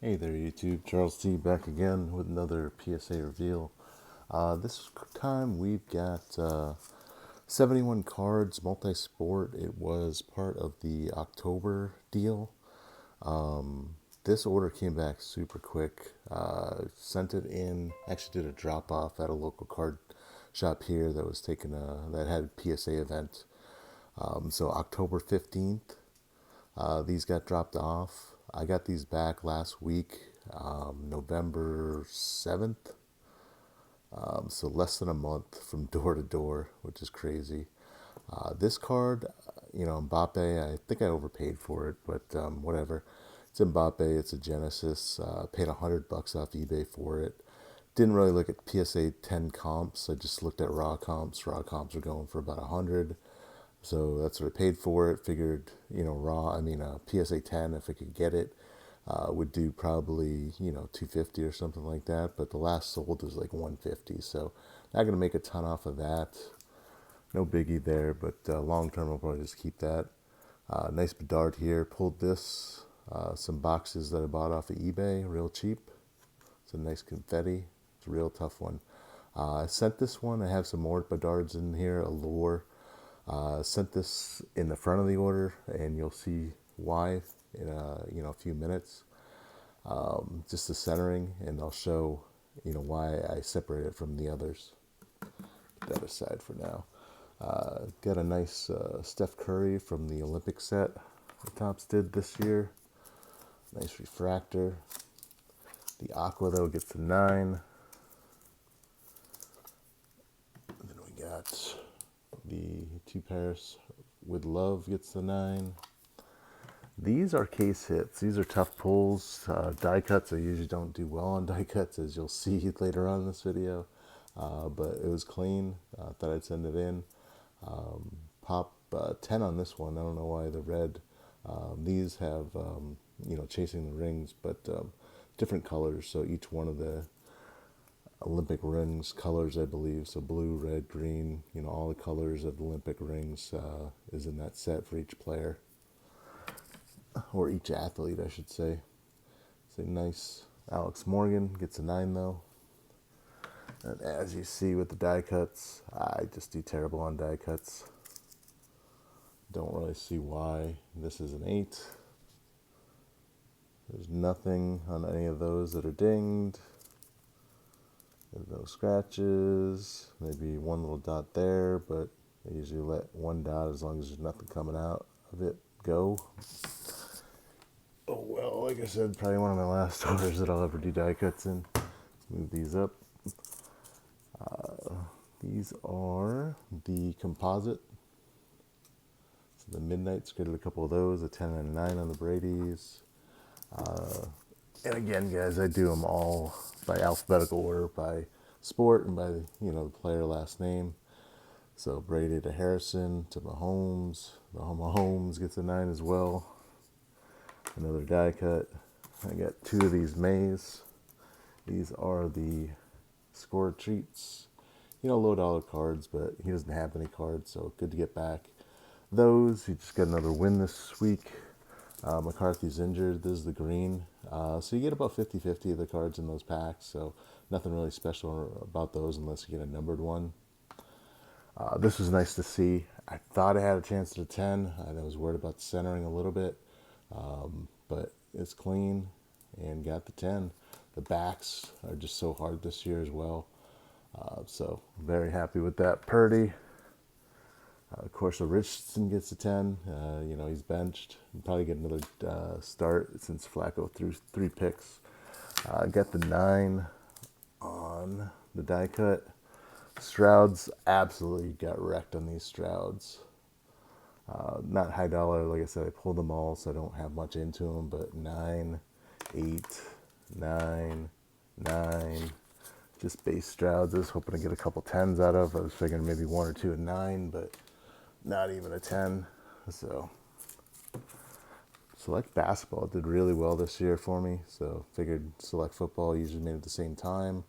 Hey there YouTube, Charles T back again with another PSA reveal. This time we've got 71 cards, multi-sport. It was part of the October deal. This order came back super quick. Sent it in, actually did a drop off at a local card shop here that was taking that had a PSA event. So October 15th, these got dropped off. I got these back last week, November 7th. So less than a month from door to door, which is crazy. This card, Mbappe, I think I overpaid for it, but whatever. It's Mbappe, it's a Genesis. Paid $100 off eBay for it. Didn't really look at PSA 10 comps. I just looked at raw comps. Raw comps are going for about 100. So that's what I paid for it. Figured, PSA 10, if I could get it, would do probably, 250 or something like that. But the last sold was like 150. So not going to make a ton off of that. No biggie there, but long term I'll probably just keep that. Nice Bedard here. Pulled this. Some boxes that I bought off of eBay, real cheap. It's a nice confetti. It's a real tough one. I sent this one. I have some more Bedards in here. Allure. Sent this in the front of the order, and you'll see why in a few minutes. Just the centering, and I'll show why I separate it from the others. Put that aside for now. Got a nice Steph Curry from the Olympic set the Topps did this year. Nice refractor. The Aqua though gets the 9. And then we got the 2 Paris with Love gets the 9. These are case hits. These are tough pulls. Die cuts, I usually don't do well on die cuts, as you'll see later on in this video. But it was clean. Thought I'd send it in. Pop 10 on this one. I don't know why the red. These have, chasing the rings, but different colors. So each one of the Olympic rings colors, I believe. So blue, red, green, all the colors of the Olympic rings is in that set for each player. Or each athlete, I should say. It's a nice Alex Morgan, gets a 9 though. And as you see with the die cuts, I just do terrible on die cuts. Don't really see why. This is an 8. There's nothing on any of those that are dinged. There's no scratches. Maybe one little dot there, but I usually let one dot, as long as there's nothing coming out of it, go. Oh well, like I said, probably one of my last orders that I'll ever do die cuts in. Let's move these up. These are the composite. So the Midnights, created a couple of those, a 10 and a 9 on the Brady's. And again, guys, I do them all by alphabetical order, by sport and by the player last name. So Brady to Harrison to Mahomes. Mahomes gets a 9 as well. Another die cut. I got 2 of these Mays. These are the score treats. Low dollar cards, but he doesn't have any cards, so good to get back those. He just got another win this week. McCarthy's injured. This is the green. So you get about 50-50 of the cards in those packs, so nothing really special about those unless you get a numbered one. This was nice to see. I thought I had a chance at a 10. I was worried about the centering a little bit, but it's clean and got the 10. The backs are just so hard this year as well. So very happy with that. Purdy. Of course, Richardson gets a 10. He's benched. He'll probably get another start since Flacco threw 3 picks. Got the 9 on the die cut. Strouds, absolutely got wrecked on these Strouds. Not high dollar, like I said, I pulled them all, so I don't have much into them, but 9, 8, 9, 9. Just base Strouds. I was hoping to get a couple 10s out of. I was figuring maybe 1 or 2 and 9, but not even a 10. So Select Basketball did really well this year for me. So figured Select Football usually made it at the same time.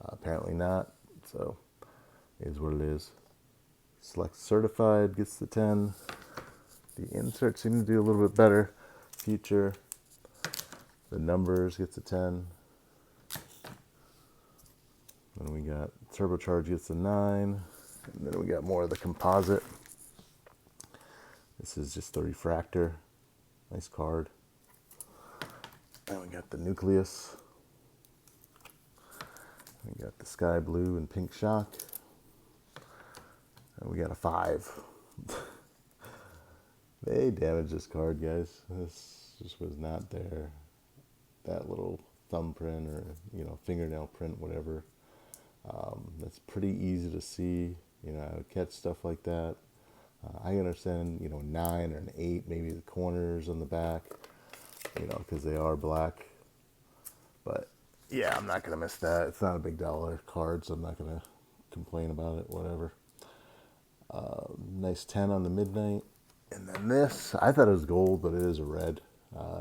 Apparently not. So it is what it is. Select Certified gets the 10. The inserts seem to do a little bit better. Future. The numbers gets a 10. Then we got turbocharge gets a 9. And then we got more of the composite. This is just the refractor. Nice card. And we got the nucleus. We got the sky blue and pink shock. And we got a 5. They damaged this card, guys. This just was not there. That little thumbprint or, fingernail print, whatever. That's pretty easy to see. I would catch stuff like that. I understand, 9 or an 8, maybe the corners on the back, because they are black. But yeah, I'm not going to miss that. It's not a big dollar card, so I'm not going to complain about it, whatever. Nice 10 on the midnight. And then this, I thought it was gold, but it is a red.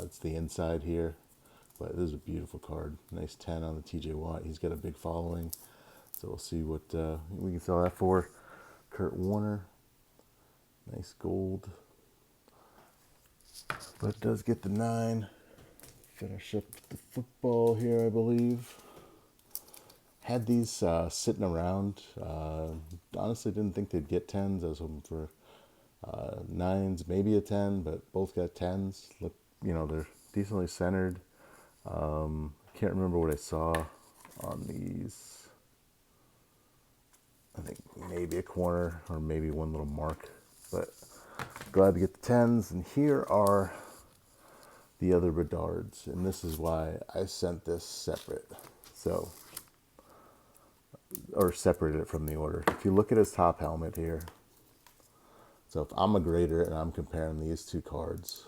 It's the inside here. But this is a beautiful card. Nice 10 on the TJ Watt. He's got a big following. So we'll see what we can sell that for. Kurt Warner. Nice gold. But it does get the 9. Finish up the football here, I believe. Had these sitting around. Honestly, didn't think they'd get 10s. I was hoping for 9s, maybe a 10, but both got 10s. Look, they're decently centered. Can't remember what I saw on these. I think maybe a corner or maybe one little mark, but glad to get the 10s. And here are the other Bedards, and this is why I sent this separate. Or separated it from the order. If you look at his top helmet here, so if I'm a grader and I'm comparing these two cards,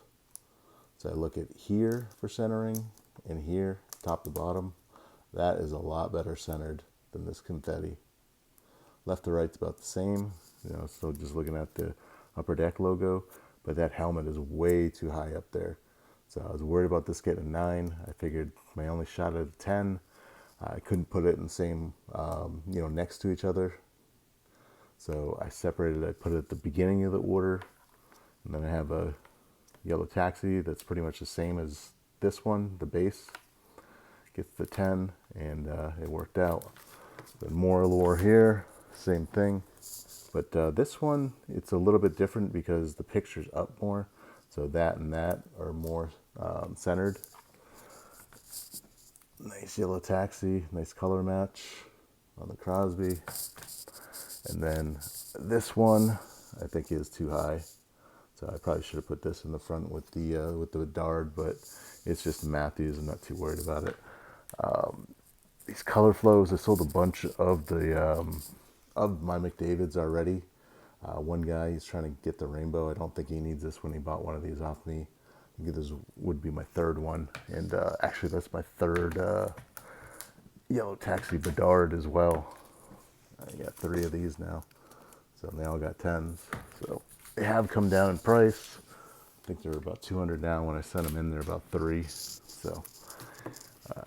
so I look at here for centering and here, top to bottom, that is a lot better centered than this confetti. Left to right's about the same, still just looking at the upper deck logo, but that helmet is way too high up there. So I was worried about this getting a 9. I figured my only shot at a 10. I couldn't put it in the same, next to each other. So I separated it. I put it at the beginning of the order. And then I have a yellow taxi that's pretty much the same as this one, the base. Gets the 10, and it worked out. Then more allure here, same thing. But this one, it's a little bit different because the picture's up more. So that and that are more centered. Nice yellow taxi, nice color match on the Crosby. And then this one, I think is too high. So I probably should have put this in the front with the Dard, but it's just Matthews. I'm not too worried about it. These color flows, I sold a bunch of of my McDavids already. One guy, he's trying to get the rainbow. I don't think he needs this when he bought one of these off me. I think this would be my third one. And actually, that's my third yellow taxi Bedard as well. I got 3 of these now. So they all got 10s. So they have come down in price. I think they're about 200 now. When I sent them in, they're about 3. So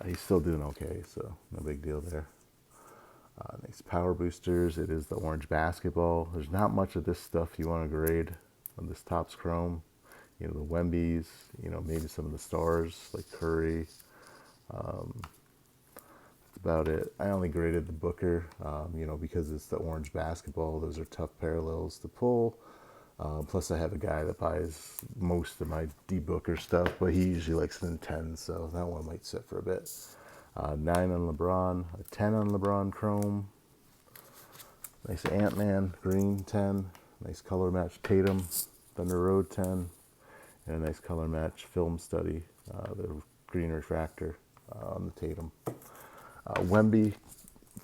he's still doing okay. So no big deal there. Nice power boosters. It is the orange basketball. There's not much of this stuff you want to grade on this Topps Chrome. The Wembies, maybe some of the stars like Curry. That's about it. I only graded the Booker, because it's the orange basketball. Those are tough parallels to pull. Plus, I have a guy that buys most of my D-Booker stuff, but he usually likes it in 10, so that one might sit for a bit. 9 on LeBron, a 10 on LeBron Chrome. Nice Ant-Man, green 10. Nice color match Tatum, Thunder Road 10. And a nice color match Film Study, the green refractor on the Tatum. Wemby,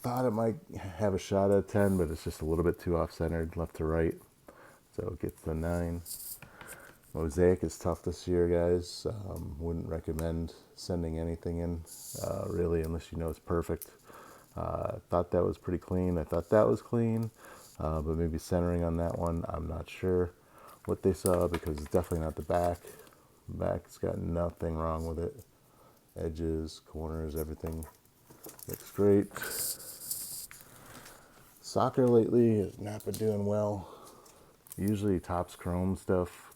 thought it might have a shot at 10, but it's just a little bit too off-centered, left to right. So it gets the 9. Mosaic is tough this year, guys. Wouldn't recommend sending anything in, really, unless you know it's perfect. Thought that was pretty clean. I thought that was clean, but maybe centering on that one, I'm not sure what they saw because it's definitely not the back. The back's got nothing wrong with it. Edges, corners, everything looks great. Soccer lately has not been doing well. Usually Topps Chrome stuff,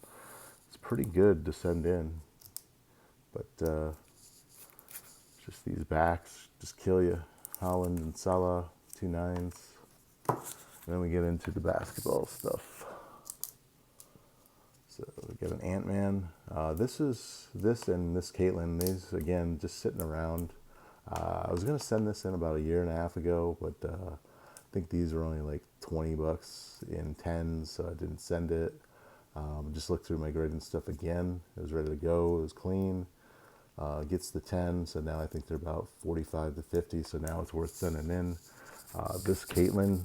it's pretty good to send in, but Just these backs just kill you. Holland and Salah, 2 9s. And then we get into the basketball stuff. So we got an Ant-Man. This and this Caitlin. These again just sitting around. I was gonna send this in about a year and a half ago, but I think these were only like $20 in tens, so I didn't send it. Just looked through my grading stuff again. It was ready to go. It was clean. Gets the 10, so now I think they're about 45 to 50. So now it's worth sending in. This Caitlin,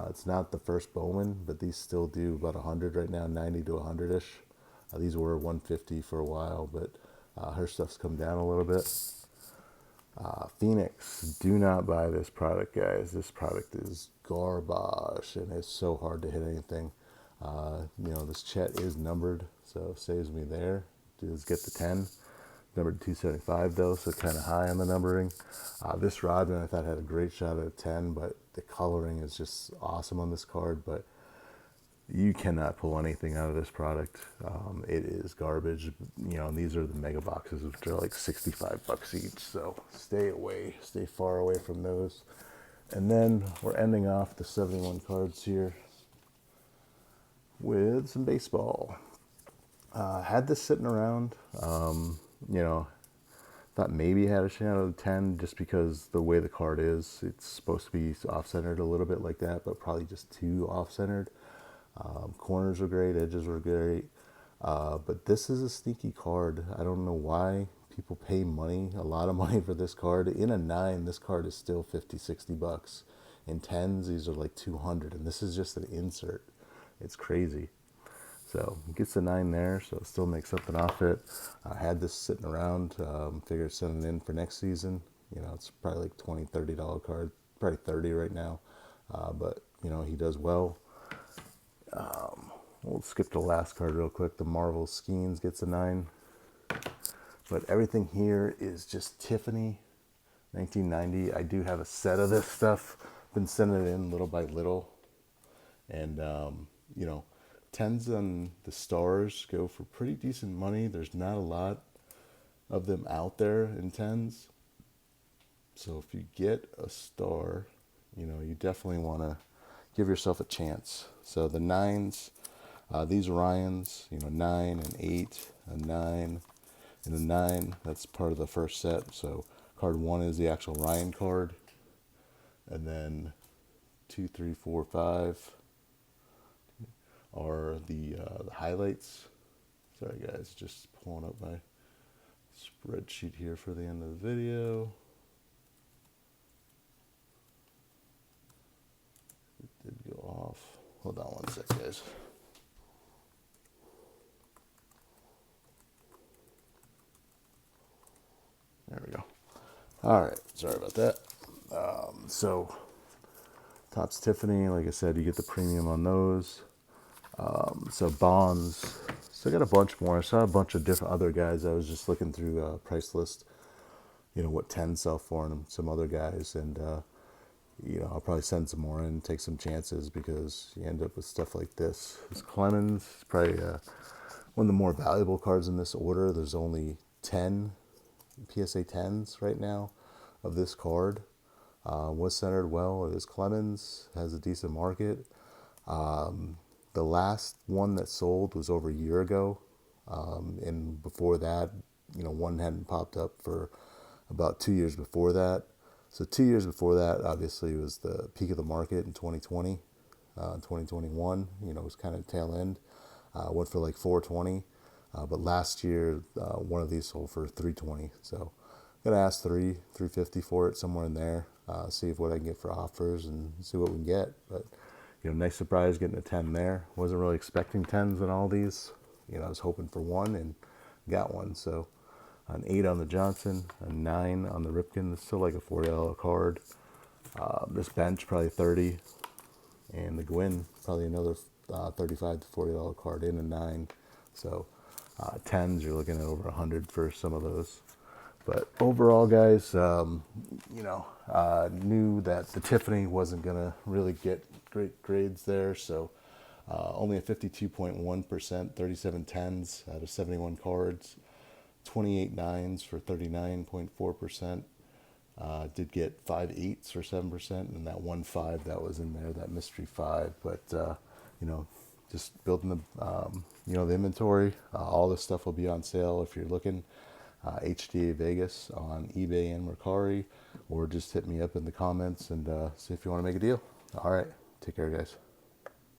it's not the first Bowman, but these still do about 100 right now, 90 to 100ish. These were 150 for a while, but her stuff's come down a little bit. Phoenix, do not buy this product, guys. This product is garbage, and it's so hard to hit anything. This Chet is numbered, so saves me there. Just get the 10. Numbered 275 though, so kind of high on the numbering. This Rodman I thought had a great shot at a 10, but the coloring is just awesome on this card. But you cannot pull anything out of this product. It is garbage. And these are the mega boxes, which are like $65 each. So stay far away from those. And then we're ending off the 71 cards here with some baseball. Had this sitting around. Thought maybe had a shot of 10 just because the way the card is. It's supposed to be off-centered a little bit like that, but probably just too off-centered. Corners were great, edges were great. But this is a sneaky card. I don't know why people pay a lot of money for this card. In a 9, this card is still $50-$60. In 10s, these are like 200, and this is just an insert. It's crazy. So it gets a 9 there, so still make something off it. I had this sitting around, figured send it in for next season. It's probably like $20, $30 card, probably 30 right now. But he does well. We'll skip the last card real quick. The Marvel Skeens gets a 9. But everything here is just Tiffany, 1990. I do have a set of this stuff. Been sending it in little by little. And, 10s on the stars go for pretty decent money. There's not a lot of them out there in 10s. So if you get a star, you definitely want to give yourself a chance. So the 9s, these Ryans, 9 and 8, a 9, and a 9. That's part of the first set. So card 1 is the actual Ryan card. And then 2, 3, 4, 5 are the highlights. Sorry guys, just pulling up my spreadsheet here for the end of the video. It did go off. Hold on one sec, guys. There we go. All right, sorry about that. So Topps Tiffany, like I said, you get the premium on those. So Bonds, so I got a bunch more. I saw a bunch of different other guys. I was just looking through price list, what 10 sell for, and some other guys, and I'll probably send some more in, take some chances, because you end up with stuff like this. This Clemens is probably one of the more valuable cards in this order. There's only 10 PSA 10s right now of this card. Was centered well. It is Clemens, has a decent market. The last one that sold was over a year ago. And before that, one hadn't popped up for about 2 years before that. So 2 years before that, obviously, was the peak of the market in 2020. 2021, it was kind of tail end. Went for like 420. But last year, one of these sold for 320. So I'm going to ask 350 for it, somewhere in there. See what I can get for offers and see what we can get. But nice surprise getting a 10 there. Wasn't really expecting 10s in all these. I was hoping for one and got one. So an 8 on the Johnson, a 9 on the Ripken. It's still like a $40 card. This bench probably 30, and the Gwynn probably another $35 to $40 card in a 9. So 10s, you're looking at over 100 for some of those. But overall, guys, knew that the Tiffany wasn't going to really get great grades there. So only a 52.1%, 37 10s out of 71 cards, 28 9s for 39.4%. Did get 5/8 or 7%, and that 1/5 that was in there, that mystery five. But you know, just building the the inventory. All this stuff will be on sale if you're looking. HDA Vegas on eBay and Mercari, or just hit me up in the comments and see if you want to make a deal. All right, take care, guys.